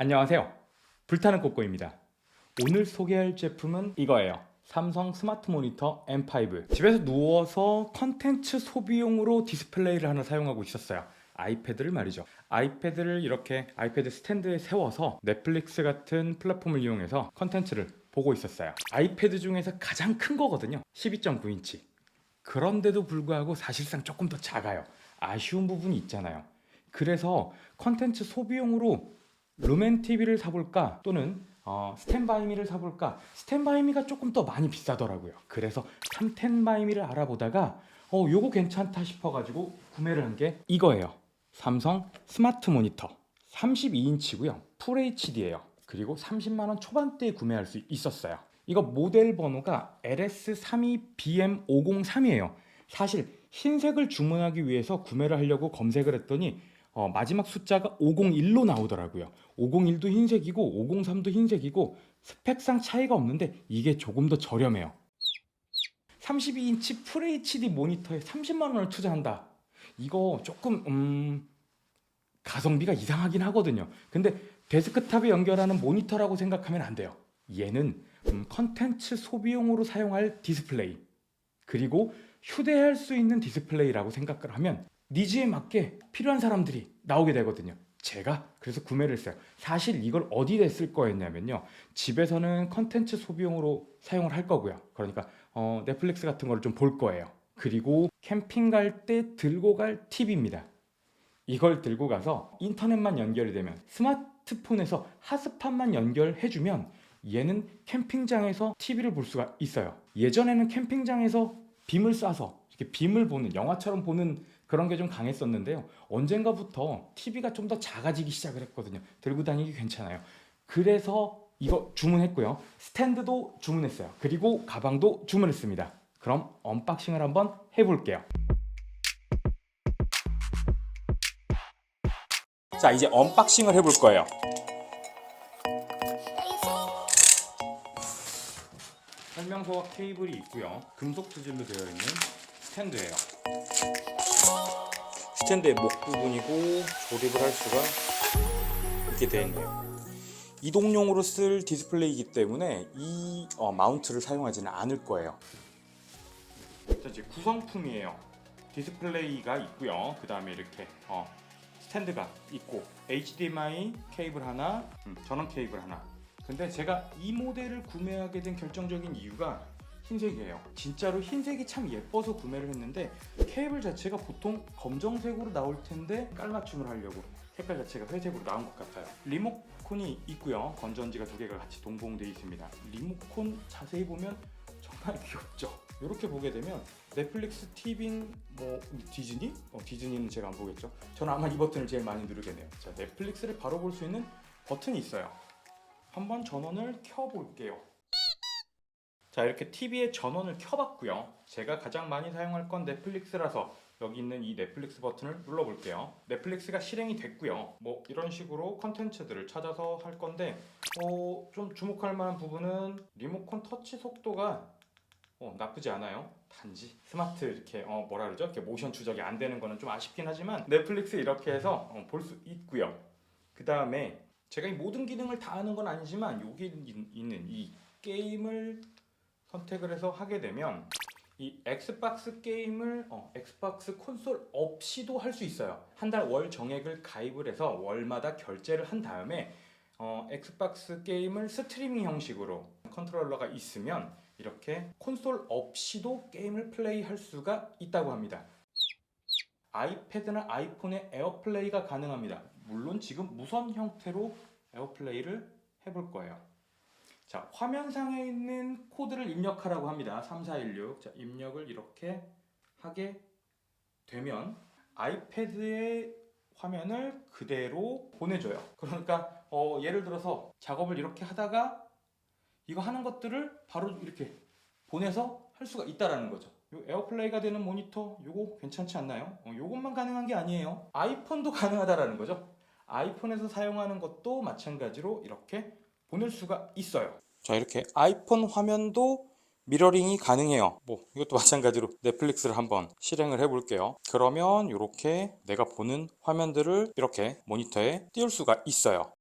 안녕하세요. 불타는 꼬꼬입니다. 오늘 소개할 제품은 이거예요. 삼성 스마트 모니터 M5. 집에서 누워서 컨텐츠 소비용으로 디스플레이를 하나 사용하고 있었어요. 아이패드를 말이죠. 아이패드를 이렇게 아이패드 스탠드에 세워서 넷플릭스 같은 플랫폼을 이용해서 컨텐츠를 보고 있었어요. 아이패드 중에서 가장 큰 거거든요. 12.9인치. 그런데도 불구하고 사실상 조금 더 작아요. 아쉬운 부분이 있잖아요. 그래서 컨텐츠 소비용으로 루멘 TV를 사볼까 또는 스탠바이미를 사볼까. 스탠바이미가 조금 더 많이 비싸더라고요. 그래서 삼텐바이미를 알아보다가 요거 괜찮다 싶어가지고 구매를 한 게 이거예요. 삼성 스마트 모니터 32인치고요 풀 HD예요. 그리고 30만원 초반대에 구매할 수 있었어요. 이거 모델 번호가 LS32BM503이에요. 사실 흰색을 주문하기 위해서 구매를 하려고 검색을 했더니 마지막 숫자가 501로 나오더라고요. 501도 흰색이고 503도 흰색이고 스펙상 차이가 없는데 이게 조금 더 저렴해요. 32인치 풀 HD 모니터에 30만 원을 투자한다. 이거 조금 가성비가 이상하긴 하거든요. 근데 데스크탑에 연결하는 모니터라고 생각하면 안 돼요. 얘는 컨텐츠 소비용으로 사용할 디스플레이, 그리고 휴대할 수 있는 디스플레이라고 생각을 하면 니즈에 맞게 필요한 사람들이 나오게 되거든요. 제가 그래서 구매를 했어요. 사실 이걸 어디에 쓸 거였냐면요, 집에서는 컨텐츠 소비용으로 사용을 할 거고요. 그러니까 넷플릭스 같은 거를 좀 볼 거예요. 그리고 캠핑 갈 때 들고 갈 팁입니다. 이걸 들고 가서 인터넷만 연결이 되면, 스마트폰에서 핫스팟만 연결해주면 얘는 캠핑장에서 TV를 볼 수가 있어요. 예전에는 캠핑장에서 빔을 쏴서 이렇게 빔을 보는, 영화처럼 보는 그런 게 좀 강했었는데요. 언젠가부터 TV가 좀 더 작아지기 시작을 했거든요. 들고 다니기 괜찮아요. 그래서 이거 주문했고요. 스탠드도 주문했어요. 그리고 가방도 주문했습니다. 그럼 언박싱을 한번 해볼게요. 자, 이제 언박싱을 해볼 거예요. 설명서와 케이블이 있고요. 금속 재질로 되어 있는 스탠드예요. 스탠드의 목 부분이고 조립을 할 수가 있게 되어 있네요. 이동용으로 쓸 디스플레이이기 때문에 이 마운트를 사용하지는 않을 거예요. 자, 이제 구성품이에요. 디스플레이가 있고요. 그 다음에 이렇게 스탠드가 있고 HDMI 케이블 하나, 전원 케이블 하나. 근데 제가 이 모델을 구매하게 된 결정적인 이유가 흰색이에요. 진짜로 흰색이 참 예뻐서 구매를 했는데 케이블 자체가 보통 검정색으로 나올 텐데 깔맞춤을 하려고 색깔 자체가 회색으로 나온 것 같아요. 리모컨이 있고요. 건전지가 두 개가 같이 동봉되어 있습니다. 리모컨 자세히 보면 정말 귀엽죠. 이렇게 보게 되면 넷플릭스, 티빙, 디즈니? 디즈니는 제가 안 보겠죠. 저는 아마 이 버튼을 제일 많이 누르겠네요. 자, 넷플릭스를 바로 볼 수 있는 버튼이 있어요. 한번 전원을 켜볼게요. 자, 이렇게 TV에 전원을 켜봤고요. 제가 가장 많이 사용할 건 넷플릭스라서 여기 있는 이 넷플릭스 버튼을 눌러볼게요. 넷플릭스가 실행이 됐고요. 이런 식으로 컨텐츠들을 찾아서 할 건데 좀 주목할 만한 부분은 리모컨 터치 속도가 나쁘지 않아요. 단지 스마트 이렇게 뭐라 그러죠? 이렇게 모션 추적이 안 되는 거는 좀 아쉽긴 하지만 넷플릭스 이렇게 해서 볼 수 있고요. 그 다음에 제가 이 모든 기능을 다 하는 건 아니지만 여기 있는 이 게임을 선택을 해서 하게 되면 이 엑스박스 게임을 엑스박스 콘솔 없이도 할 수 있어요. 한 달 월 정액을 가입을 해서 월마다 결제를 한 다음에 엑스박스 게임을 스트리밍 형식으로 컨트롤러가 있으면 이렇게 콘솔 없이도 게임을 플레이할 수가 있다고 합니다. 아이패드나 아이폰의 에어플레이가 가능합니다. 물론 지금 무선 형태로 에어플레이를 해볼 거예요. 자, 화면상에 있는 코드를 입력하라고 합니다. 3416. 자, 입력을 이렇게 하게 되면 아이패드의 화면을 그대로 보내줘요. 그러니까 예를 들어서 작업을 이렇게 하다가 이거 하는 것들을 바로 이렇게 보내서 할 수가 있다라는 거죠. 요 에어플레이가 되는 모니터 요거 괜찮지 않나요? 요것만 가능한 게 아니에요. 아이폰도 가능하다라는 거죠. 아이폰에서 사용하는 것도 마찬가지로 이렇게 보낼 수가 있어요. 자, 이렇게 아이폰 화면도 미러링이 가능해요. 이것도 마찬가지로 넷플릭스를 한번 실행을 해볼게요. 그러면 이렇게 내가 보는 화면들을 이렇게 모니터에 띄울 수가 있어요.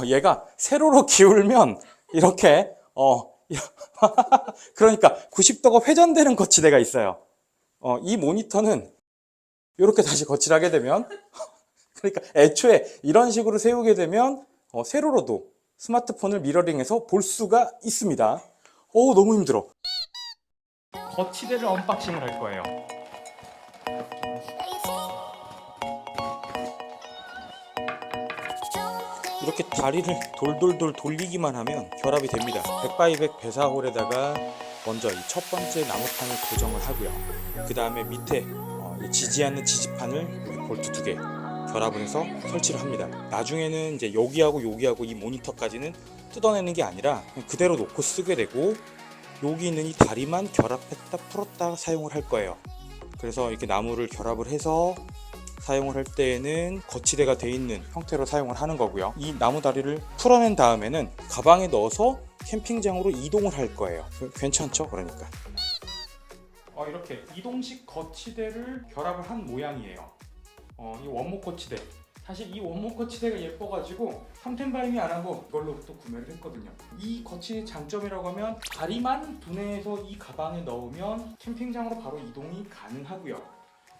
얘가 세로로 기울면 이렇게 그러니까 90도가 회전되는 거치대가 있어요. 이 모니터는 이렇게 다시 거치를 하게 되면 그러니까 애초에 이런 식으로 세우게 되면 세로로도 스마트폰을 미러링해서 볼 수가 있습니다. 너무 힘들어. 거치대를 언박싱을 할 거예요. 이렇게 다리를 돌돌돌 돌리기만 하면 결합이 됩니다. 100x100 배사홀에다가 먼저 이 첫 번째 나무판을 고정을 하고요. 그 다음에 밑에 지지 않는 지지판을 볼트 2개 결합을 해서 설치를 합니다. 나중에는 이제 여기하고 이 모니터까지는 뜯어내는 게 아니라 그냥 그대로 놓고 쓰게 되고, 여기 있는 이 다리만 결합했다 풀었다 사용을 할 거예요. 그래서 이렇게 나무를 결합을 해서 사용을 할 때에는 거치대가 돼 있는 형태로 사용을 하는 거고요. 이 나무 다리를 풀어낸 다음에는 가방에 넣어서 캠핑장으로 이동을 할 거예요. 괜찮죠? 그러니까 이렇게 이동식 거치대를 결합을 한 모양이에요. 이 원목 거치대, 사실 이 원목 거치대가 예뻐가지고 삼텐바임이 안 하고 이걸로 또 구매를 했거든요. 이 거치대 장점이라고 하면 다리만 분해해서 이 가방에 넣으면 캠핑장으로 바로 이동이 가능하고요.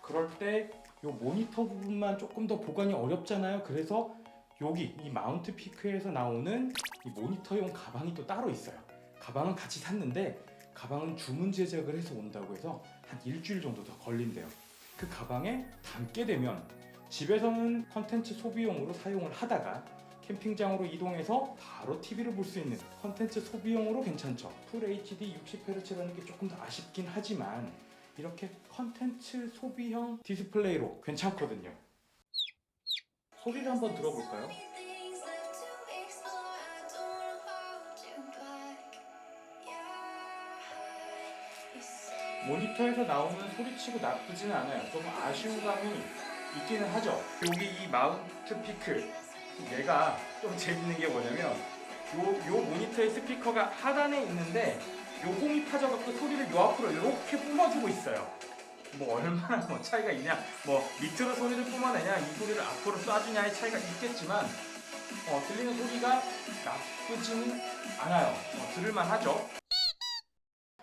그럴 때 이 모니터 부분만 조금 더 보관이 어렵잖아요. 그래서 여기 이 마운트 피크에서 나오는 이 모니터용 가방이 또 따로 있어요. 가방은 같이 샀는데 가방은 주문 제작을 해서 온다고 해서 한 일주일 정도 더 걸린대요. 그 가방에 담게 되면 집에서는 컨텐츠 소비용으로 사용을 하다가 캠핑장으로 이동해서 바로 TV를 볼 수 있는 컨텐츠 소비용으로 괜찮죠. 풀 HD 60Hz라는 게 조금 더 아쉽긴 하지만 이렇게 컨텐츠 소비형 디스플레이로 괜찮거든요. 소리를 한번 들어볼까요? 모니터에서 나오는 소리치고 나쁘지는 않아요. 좀 아쉬운 감이 있기는 하죠. 여기 이 마운트 피크, 얘가 좀 재밌는 게 뭐냐면 요 모니터의 스피커가 하단에 있는데 요 홈이 파져갖고 소리를 요 앞으로 이렇게 뿜어주고 있어요. 뭐 얼마나 차이가 있냐, 뭐 밑으로 소리를 뿜어내냐, 이 소리를 앞으로 쏴주냐의 차이가 있겠지만 들리는 소리가 나쁘지는 않아요. 들을만 하죠.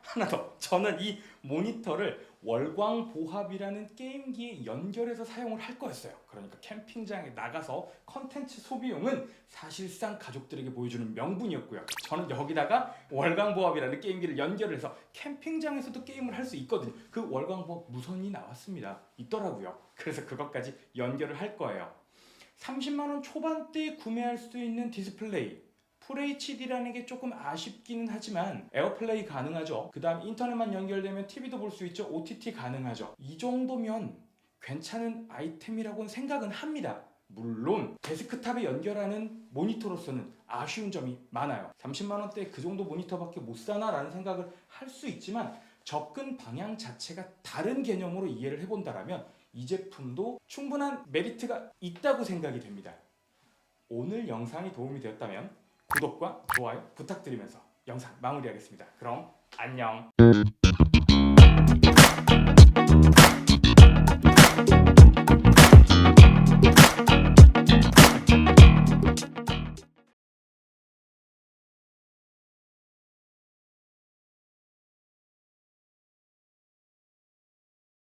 하나 더, 저는 이 모니터를 월광보합이라는 게임기에 연결해서 사용을 할 거였어요. 그러니까 캠핑장에 나가서 컨텐츠 소비용은 사실상 가족들에게 보여주는 명분이었고요. 저는 여기다가 월광보합이라는 게임기를 연결해서 캠핑장에서도 게임을 할 수 있거든요. 그 월광보합 무선이 나왔습니다. 있더라고요. 그래서 그것까지 연결을 할 거예요. 30만원 초반대에 구매할 수 있는 디스플레이, FHD라는 게 조금 아쉽기는 하지만 에어플레이 가능하죠. 그 다음 인터넷만 연결되면 TV도 볼 수 있죠. OTT 가능하죠. 이 정도면 괜찮은 아이템이라고는 생각은 합니다. 물론 데스크탑에 연결하는 모니터로서는 아쉬운 점이 많아요. 30만원대에 그 정도 모니터밖에 못 사나 라는 생각을 할 수 있지만 접근 방향 자체가 다른 개념으로 이해를 해본다면 이 제품도 충분한 메리트가 있다고 생각이 됩니다. 오늘 영상이 도움이 되었다면 구독과 좋아요 부탁드리면서 영상 마무리하겠습니다. 그럼 안녕.